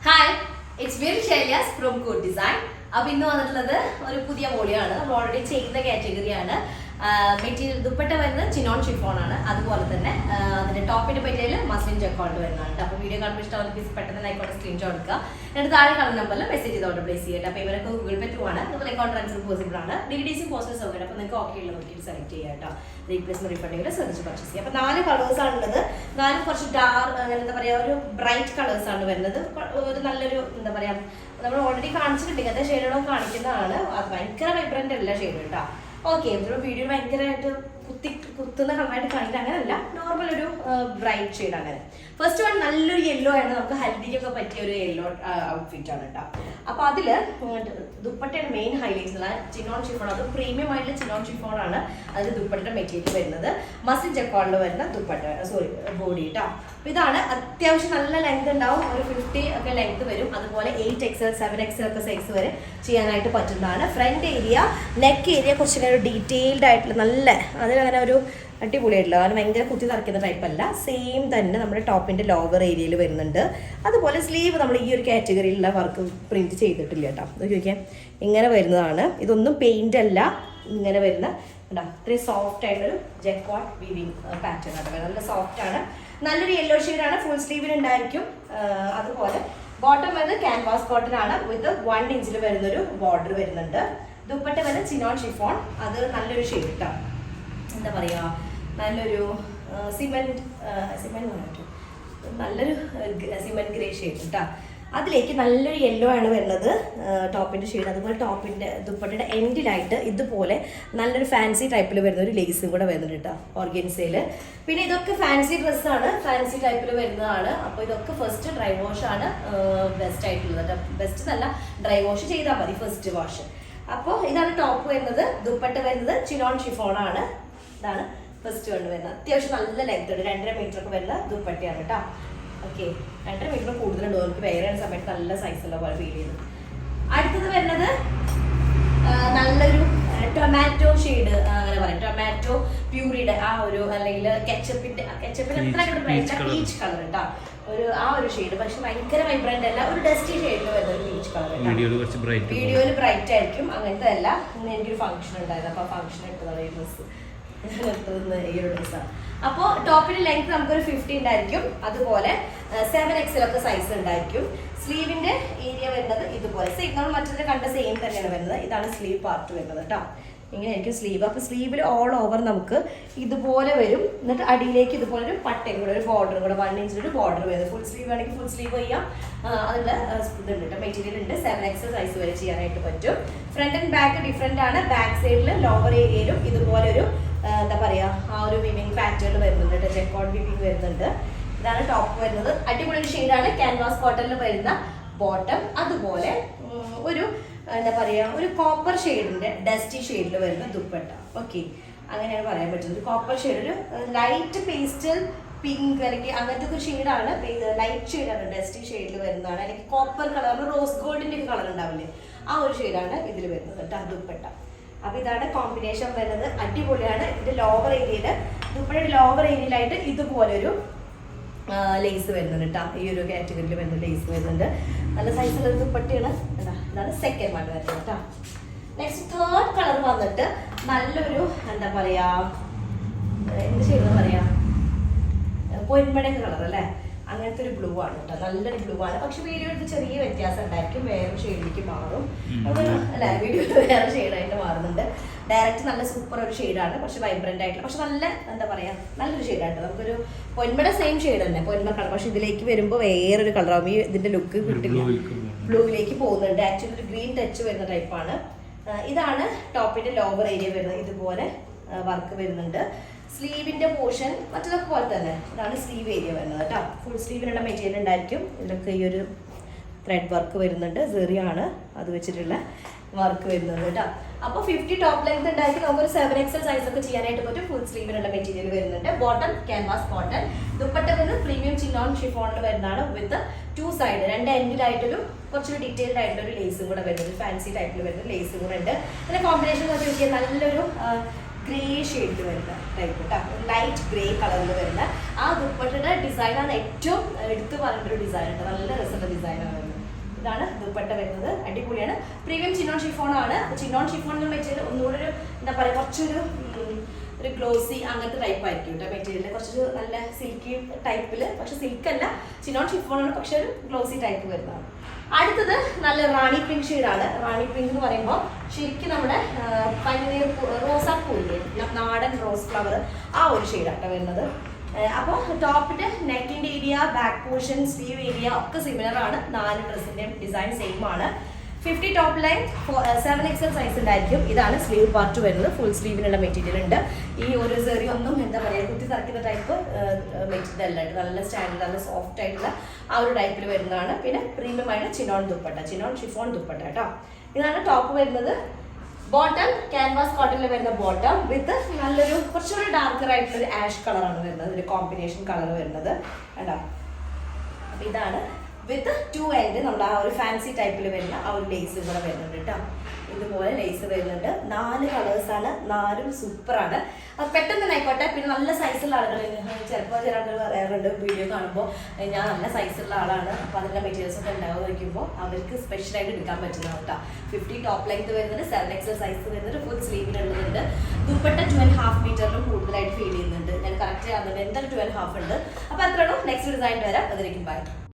Hi, it's very ഷൈലിയാസ് from code design. അപ്പോൾ ഇന്ന് വന്നിട്ടുള്ളത് ഒരു പുതിയ വോളിയാണ്. നമ്മൾ ഓൾറെഡി ചെയ്യുന്ന കാറ്റഗറിയാണ്. മെറ്റീരിയൽ ദുപ്പട്ട വരുന്നത് ചിനോൺ ഷിഫോൺ ആണ്. അതുപോലെ തന്നെ അതിന്റെ ടോപ്പിന്റെ മെറ്റീരിയൽ മസ്ലിൻ ജക്കോണ്ട് വരുന്നതാണ്. അപ്പോൾ വീഡിയോ കാണുമ്പോൾ ഇഷ്ടമുള്ള പീസ് പെട്ടെന്ന് ആയിക്കോട്ടെ സ്ക്രീൻഷോട്ട് എടുക്കുക. എന്നിട്ട് താഴെ കാണുന്ന നമ്പറിൽ മെസ്സേജ് ചെയ്തോട്ട് പ്ലേസ് ചെയ്യട്ടെ. അപ്പോൾ ഇവരൊക്കെ ഗൂഗിൾ പേ ത്രൂ ആണ്. അതുപോലെ അക്കൗണ്ട് ട്രാൻസ്ഫർ പോസിബിൾ ആണ്. DDC പോസ്റ്റൽ സൗകര്യം. അപ്പോൾ നിങ്ങൾക്ക് ഓക്കെ ഉള്ള നോക്കി സെലക്ട് ചെയ്യാം കേട്ടോ. റീപ്ലേസ്മെന്റ് റീഫണ്ടിങ്ങിൽ ശ്രദ്ധിച്ച് പർച്ചേസ് ചെയ്യാം. അപ്പോൾ 4 കളേഴ്സ് ആണുള്ളത്. 4 കുറച്ച് എന്താ പറയുക, ഒരു ബ്രൈറ്റ് കളേഴ്സ് ആണ് വരുന്നത്. ഒരു നല്ലൊരു എന്താ പറയുക, നമ്മൾ ഓൾറെഡി കാണിച്ചിട്ടുണ്ട്. ഇങ്ങനത്തെ ഷെയ്ഡുകളും കാണിക്കുന്നതാണ്. അത് ഭയങ്കര വൈബ്രന്റ് അല്ല ഷെയ്ഡ് കേട്ടോ. ഓക്കെ, വീഡിയോ ഭയങ്കരമായിട്ട് കുത്തുന്ന കളറായിട്ട് കാണിക്കുന്നത് അങ്ങനെയല്ല, നോർമൽ ഒരു ബ്രൈറ്റ് ഷെയ്ഡ് അങ്ങനെ. ഫസ്റ്റ് വൺ നല്ലൊരു യെല്ലോ ആണ്. നമുക്ക് ഹൽദിക്കൊക്കെ പറ്റിയ ഒരു യെല്ലോ ഔട്ട്ഫിറ്റ് ആണ് കേട്ടോ. അപ്പോൾ അതില് ദുപ്പട്ടയുടെ മെയിൻ ഹൈലൈറ്റ്സ് ഉള്ള ചിനോൺ ഷിഫോൺ. അത് പ്രീമിയം ആയിട്ടുള്ള ചിനോൺ ഷിഫോൺ ആണ്. അതിൽ ദുപ്പട്ടയുടെ മെറ്റീരിയൽ വരുന്നത് മസ്ലിൻ ജക്കോണിൽ വരുന്ന ദുപ്പട്ട ബോഡി കേട്ടോ. അപ്പോൾ ഇതാണ് അത്യാവശ്യം നല്ല ലെങ്ത് ഉണ്ടാവും. ഒരു 50 ഒക്കെ ലെങ്ത് വരും. അതുപോലെ 8XL 7XL ഒക്കെ സൈസ് വരെ ചെയ്യാനായിട്ട് പറ്റുന്നതാണ്. ഫ്രണ്ട് ഏരിയ, നെക്ക് ഏരിയ കുറച്ചിങ്ങനെ ഒരു ഡീറ്റെയിൽഡ് ആയിട്ടുള്ള നല്ല അതിലങ്ങനെ ഒരു അടിപൊളിയായിട്ടുള്ള, അത് ഭയങ്കര കുത്തി നിറയ്ക്കുന്ന ടൈപ്പല്ല. സെയിം തന്നെ നമ്മുടെ ടോപ്പിൻ്റെ ലോവർ ഏരിയയിൽ വരുന്നുണ്ട്. അതുപോലെ സ്ലീവ് നമ്മൾ ഈ ഒരു കാറ്റഗറിയിലുള്ള വർക്ക് പ്രിന്റ് ചെയ്തിട്ടില്ല കേട്ടോ. അത് ചോദിക്കാം, ഇങ്ങനെ വരുന്നതാണ്. ഇതൊന്നും പെയിന്റ് അല്ല, ഇങ്ങനെ വരുന്ന കേട്ടോ. ഇത്രയും സോഫ്റ്റ് ആയിട്ടൊരു ജക്കോട്ട് വീവിങ് പാറ്റേൺ ആണ്. നല്ല സോഫ്റ്റ് ആണ്. നല്ലൊരു യെല്ലോ ഷെയ്ഡാണ്. ഫുൾ സ്ലീവിന് ഉണ്ടായിരിക്കും. അതുപോലെ ബോട്ടം വരുന്നത് ക്യാൻവാസ് കോട്ടൺ ആണ്. വിത്ത് 1 ഇഞ്ചിൽ വരുന്നൊരു ബോർഡർ വരുന്നുണ്ട്. ദുപ്പട്ട വരുന്നത് ചിനോൺ ഷിഫോൺ. അത് നല്ലൊരു ഷെയ്ഡ് കേട്ടോ. എന്താ പറയുക, നല്ലൊരു സിമെന്റ് നല്ലൊരു സിമെന്റ് ഗ്രേ ഷെയ്ഡ് കേട്ടോ. അതിലേക്ക് നല്ലൊരു യെല്ലോ ആണ് വരുന്നത് ടോപ്പിൻ്റെ ഷെയ്ഡ്. അതുപോലെ ടോപ്പിൻ്റെ ദുപ്പട്ടയുടെ എൻഡിലായിട്ട് ഇതുപോലെ നല്ലൊരു ഫാൻസി ടൈപ്പിൽ വരുന്ന ഒരു ലേസും കൂടെ വരുന്നുണ്ട് കേട്ടോ, ഓർഗൻസയിൽ. പിന്നെ ഇതൊക്കെ ഫാൻസി ഡ്രസ്സാണ്, ഫാൻസി ടൈപ്പിൽ വരുന്നതാണ്. അപ്പോൾ ഇതൊക്കെ ഫസ്റ്റ് ഡ്രൈ വാഷ് ആണ് ബെസ്റ്റ് ആയിട്ടുള്ളത് കേട്ടോ. ബെസ്റ്റ് എന്നല്ല, ഡ്രൈ വാഷ് ചെയ്താൽ മതി ഫസ്റ്റ് വാഷ്. അപ്പോൾ ഇതാണ് ടോപ്പ് വരുന്നത്. ദുപ്പട്ട വരുന്നത് ചിനോൺ ഷിഫോൺ ആണ്. ഇതാണ് ഫസ്റ്റ് വൺ വരുന്നത്. അത്യാവശ്യം നല്ല ലെങ്ത് ഉണ്ട്. 2.5 മീറ്റർ ഒക്കെ വരുന്ന ദുപ്പട്ടയാണ് കേട്ടോ. ഓക്കെ, 2.5 മീറ്റർ കൂടുതലുണ്ട്. നമുക്ക് വേറെ സമയത്ത് നല്ല സൈസുള്ള പോലെ ഫീൽ ചെയ്തു. അടുത്തത് വരുന്നത് നല്ലൊരു ടൊമാറ്റോ ഷെയ്ഡ്, അങ്ങനെ പറയാം, ടൊമാറ്റോ പ്യൂരിയുടെ ആ ഒരു, അല്ലെങ്കിൽ കെച്ചപ്പിന്റെ എത്ര പീച്ച് കളർ കേട്ടോ. ആ ഒരു ഷെയ്ഡ്, പക്ഷെ ഭയങ്കര വൈബ്രന്റ് അല്ല, ഒരു ഡസ്റ്റി ഷെയ്ഡിൽ വരുന്ന ഒരു പീച്ച് കളർ. വീഡിയോയിൽ ബ്രൈറ്റ് ആയിരിക്കും, അങ്ങനത്തെ അല്ല. ഇന്ന് എനിക്കൊരു ഫംഗ്ഷൻ ഉണ്ടായിരുന്നു. അപ്പോൾ ആ ഫംഗ്ഷൻ എടുത്തതാണ് ഈ ഡ്രസ്സ്, ഈ ഒരു ഡ്രസ്സാണ്. അപ്പോൾ ടോപ്പിന്റെ ലെങ്ത് നമുക്കൊരു 50 ഉണ്ടായിരിക്കും. അതുപോലെ 7XL ഒക്കെ സൈസ് ഉണ്ടായിരിക്കും. സ്ലീവിന്റെ ഏരിയ വരുന്നത് ഇതുപോലെ സെയിം, നമ്മൾ മറ്റൊരു കണ്ട സെയിം തന്നെയാണ് വരുന്നത്. ഇതാണ് സ്ലീവ് പാർട്ട് വരുന്നത് കേട്ടോ. ഇങ്ങനെയായിരിക്കും സ്ലീവ്. അപ്പോൾ സ്ലീവിൽ ഓൾ ഓവർ നമുക്ക് ഇതുപോലെ വരും. എന്നിട്ട് അടിയിലേക്ക് ഇതുപോലെ ഒരു പട്ടയും കൂടെ, ഒരു ബോർഡറും കൂടെ 1 ഇഞ്ചിലൊരു ബോർഡർ വരുന്നത്. ഫുൾ സ്ലീവ് ആണെങ്കിൽ ഫുൾ സ്ലീവ് ചെയ്യാം. അതിൻ്റെ ഇതുണ്ട് കേട്ടോ, മെറ്റീരിയൽ ഉണ്ട്. 7XL സൈസ് വരെ ചെയ്യാനായിട്ട് പറ്റും. ഫ്രണ്ട് ആൻഡ് ബാക്ക് ഡിഫറെൻ്റ് ആണ്. ബാക്ക് സൈഡിൽ ലോവർ ഏരിയയിലും ഇതുപോലെ ഒരു എന്താ പറയുക, ആ ഒരു വിവിങ് പാറ്റേൺ വരുന്നുണ്ട് കേട്ടോ. ജക്കോട്ട് വിവിങ് വരുന്നുണ്ട്. ഇതാണ് ടോപ്പ് വരുന്നത്. അടിപൊളി ഷെയ്ഡാണ്. ക്യാൻവാസ് കോട്ടണിൽ വരുന്ന ബോട്ടം. അതുപോലെ ഒരു എന്താ പറയുക, ഒരു കോപ്പർ ഷെയ്ഡിൻ്റെ ഡസ്റ്റി ഷെയ്ഡിൽ വരുന്ന ദുപ്പട്ട. ഓക്കെ, അങ്ങനെയാണ് പറയാൻ പറ്റുന്നത്. ഒരു കോപ്പർ ഷെയ്ഡ്, ഒരു ലൈറ്റ് പേസ്റ്റൽ പിങ്ക് അല്ലെങ്കിൽ അങ്ങനത്തെ ഒരു ഷെയ്ഡാണ്. ലൈറ്റ് ഷെയ്ഡാണ്, ഡസ്റ്റി ഷെയ്ഡിൽ വരുന്നതാണ്. അല്ലെങ്കിൽ കോപ്പർ കളർ, റോസ് ഗോൾഡിൻ്റെ കളർ ഉണ്ടാവില്ലേ, ആ ഒരു ഷെയ്ഡാണ് ഇതിൽ വരുന്നത് കേട്ടോ, ദുപ്പട്ട. അപ്പോൾ ഇതാണ് കോമ്പിനേഷൻ വരുന്നത്. അടിപൊളിയാണ്. ഇതിൻ്റെ ലോവർ ഏരിയയിൽ, ദുപ്പട്ടയുടെ ലോവർ ഏരിയയിലായിട്ട് ഇതുപോലൊരു ലേസ് വരുന്നുണ്ട് കേട്ടോ. ഈ ഒരു കാറ്റഗറിയിൽ വരുന്ന ലേസ് വരുന്നുണ്ട്. നല്ല സൈസുള്ള ദുപ്പട്ടയാണ്. ഇതാണ് സെക്കൻഡ് വൺ വരുന്നത് കേട്ടോ. നെക്സ്റ്റ് തേർഡ് കളർ വന്നിട്ട് നല്ലൊരു എന്താ പറയുക, എന്ത് ചെയ്യുന്നത് പറയാ, പൊന്മടയൊക്കെ കളർ അല്ലേ, അങ്ങനത്തെ ഒരു ബ്ലൂ ആണ് കേട്ടോ. നല്ലൊരു ബ്ലൂ ആണ്. പക്ഷെ വീഡിയോയിൽ ചെറിയ വ്യത്യാസം ഉണ്ടായിരിക്കും, വേറെ ഷെയ്ഡിലേക്ക് മാറും അല്ലേ. വീഡിയോയിൽ വേറെ ഷെയ്ഡായിട്ട് മാറുന്നുണ്ട്. ഡയറക്റ്റ് നല്ല സൂപ്പർ ഒരു ഷെയ്ഡാണ്, പക്ഷെ വൈബ്രന്റ് ആയിട്ടുള്ള, പക്ഷെ നല്ല എന്താ പറയുക, നല്ലൊരു ഷെയ്ഡായിട്ട്. നമുക്കൊരു പൊന്മട സെയിം ഷെയ്ഡ് തന്നെ, പൊന്മ കളർ. പക്ഷെ ഇതിലേക്ക് വരുമ്പോൾ വേറൊരു കളറാവും. ഈ ഇതിന്റെ ലുക്ക് കിട്ടില്ല, ബ്ലൂവിലേക്ക് പോകുന്നുണ്ട്. ആക്ച്വലി ഒരു ഗ്രീൻ ടച്ച് വരുന്ന ടൈപ്പാണ്. ഇതാണ് ടോപ്പിന്റെ ലോവർ ഏരിയ വരുന്നത്. ഇതുപോലെ വർക്ക് വരുന്നുണ്ട്. സ്ലീവിന്റെ പോർഷൻ മറ്റൊക്കെ പോലെ തന്നെ. ഇതാണ് സ്ലീവ് ഏരിയ വരുന്നത് കേട്ടോ. ഫുൾ സ്ലീവിനുള്ള മെറ്റീരിയൽ ഉണ്ടായിരിക്കും. ഇതിലൊക്കെ ഈ ഒരു ത്രെഡ് വർക്ക് വരുന്നുണ്ട്. സെറിയാണ് അത് വെച്ചിട്ടുള്ള വർക്ക് വരുന്നത് കേട്ടോ. അപ്പോൾ 50 ടോപ്പ് ലെങ്ത് ഉണ്ടായിരിക്കും. നമുക്കൊരു 7XL സൈസ് ഒക്കെ ചെയ്യാനായിട്ട് പറ്റും. ഫുൾ സ്ലീവിനുള്ള മെറ്റീരിയൽ വരുന്നുണ്ട്. Bottom canvas cotton. ദുപ്പട്ട വരുന്നത് പ്രീമിയം ചിനോൺ ഷിഫോണിൽ വരുന്നതാണ്. വിത്ത് 2 സൈഡ്, 2 എൻഡിലായിട്ടൊരു കുറച്ചൊരു ഡീറ്റെയിൽഡ് ആയിട്ടുള്ള ഒരു ലേസും കൂടെ വരുന്നത്. ഫാൻസി ടൈപ്പിൽ വരുന്ന ലേസും കൂടെ ഉണ്ട്. പിന്നെ കോമ്പിനേഷൻ എന്ന് വെച്ചാൽ നല്ലൊരു ഗ്രേ ഷെയ്ഡിൽ വരുന്ന ടൈപ്പ് കേട്ടോ, ലൈറ്റ് ഗ്രേ കളറിൽ വരുന്ന ആ ദുപ്പട്ടയുടെ ഡിസൈനാണ് ഏറ്റവും എടുത്തു പറഞ്ഞൊരു ഡിസൈൻ കേട്ടോ. നല്ല രസമുള്ള ഡിസൈനാണ് വരുന്നത്. ഇതാണ് ദുപ്പട്ട വരുന്നത്. അടിപൊളിയാണ്. പ്രീമിയം ചിനോൺ ഷിഫോൺ ആണ്. ചിനോൺ ഷിഫോൺ എന്ന് വെച്ചാൽ ഒന്നുകൂടെ ഒരു എന്താ പറയുക, കുറച്ചൊരു ഗ്ലോസി അങ്ങനത്തെ ടൈപ്പ് ആയിരിക്കും കേട്ടോ മെറ്റീരിയൽ. കുറച്ചൊരു നല്ല സിൽക്കി ടൈപ്പിൽ, പക്ഷെ സിൽക്കല്ല, ചിനോൺ ഷിഫോൺ ആണ്, പക്ഷെ ഒരു ഗ്ലോസി ടൈപ്പ് വരുന്നതാണ്. അടുത്തത് നല്ല റാണി പിങ്ക് ഷെയ്ഡാണ്. റാണി പിങ്ക് എന്ന് പറയുമ്പോൾ ശരിക്കും നമ്മുടെ പനിനീർ റോസാപ്പൂല്ലേ, നാടൻ റോസ് ഫ്ലവർ, ആ ഒരു ഷെയ്ഡാട്ടോ വരുന്നത്. അപ്പോൾ ടോപ്പിന്റെ നെക്കിന്റെ area, back portion, sleeve area ഒക്കെ സിമിലർ ആണ്. 4 ഡ്രസ്സിന്റെയും ഡിസൈൻ സെയിം ആണ്. 50 ടോപ്പ് ലൈൻ 7XL സൈസ് ഉണ്ടായിരിക്കും. ഇതാണ് സ്ലീവ് പാർട്ട് വരുന്നത്. ഫുൾ സ്ലീവിനുള്ള മെറ്റീരിയൽ ഉണ്ട്. ഈ ഒരു സെറി ഒന്നും എന്താ പറയുക, കുത്തി തറക്കുന്ന ടൈപ്പ് മെറ്റീരിയൽ അല്ല, നല്ല സ്റ്റാൻഡേർഡ്, നല്ല സോഫ്റ്റ് ആയിട്ടുള്ള ആ ഒരു ടൈപ്പിൽ വരുന്നതാണ്. പിന്നെ പ്രീമിയം ആയിട്ട് chinon dupatta, chinon chiffon dupatta കേട്ടോ. ഇതാണ് ടോപ്പ് വരുന്നത്. ബോട്ടം ക്യാൻവാസ് കോട്ടണിൽ വരുന്ന ബോട്ടം വിത്ത് നല്ലൊരു കുറച്ചുകൂടി ഡാർക്കർ ആയിട്ടുള്ള ഒരു ആഷ് കളറാണ് വരുന്നത്, ഒരു കോമ്പിനേഷൻ കളർ വരുന്നത് കേട്ടോ. അപ്പം ഇതാണ് വിത്ത് 2 എൻഡ് നമ്മൾ ആ ഒരു ഫാൻസി ടൈപ്പിൽ വരുന്ന ആ ഒരു ലേസ് കൂടെ വരുന്നുണ്ട് കേട്ടോ. ഇതുപോലെ ലേസ് വരുന്നുണ്ട്. 4 കളേഴ്സാണ്, 4ഉം സൂപ്പറാണ്. അത് പെട്ടെന്ന് തന്നെ ആയിക്കോട്ടെ. പിന്നെ നല്ല സൈസുള്ള ആളുകൾ, ചിലപ്പോൾ ചില ആളുകൾ പറയാറുണ്ട് വീഡിയോ കാണുമ്പോൾ ഞാൻ നല്ല സൈസുള്ള ആളാണ്, അപ്പോൾ അതിൻ്റെ മെറ്റീരിയൽസ് ഒക്കെ ഉണ്ടാവും വയ്ക്കുമ്പോൾ അവർക്ക് സ്പെഷ്യലായിട്ട് എടുക്കാൻ പറ്റുന്നതാണ് കേട്ടോ. 50 ടോപ്പ് ലെങ്ത് വരുന്നുണ്ട്, 7XL സൈസ് വരുന്നുണ്ട്, ഫുൾ സ്ലീവിലുള്ളതുണ്ട്. ദുപ്പട്ട 12.5 മീറ്ററിലും കൂടുതലായിട്ട് ഫീൽ ചെയ്യുന്നുണ്ട്. ഞാൻ കറക്റ്റ് ആകുന്നുണ്ട്, എന്തായാലും 12.5 ഉണ്ട്. അപ്പോൾ അത്രയുള്ളൂ. നെക്സ്റ്റ് ഡിസൈൻ വരാം. അതിലേക്കും ബൈ.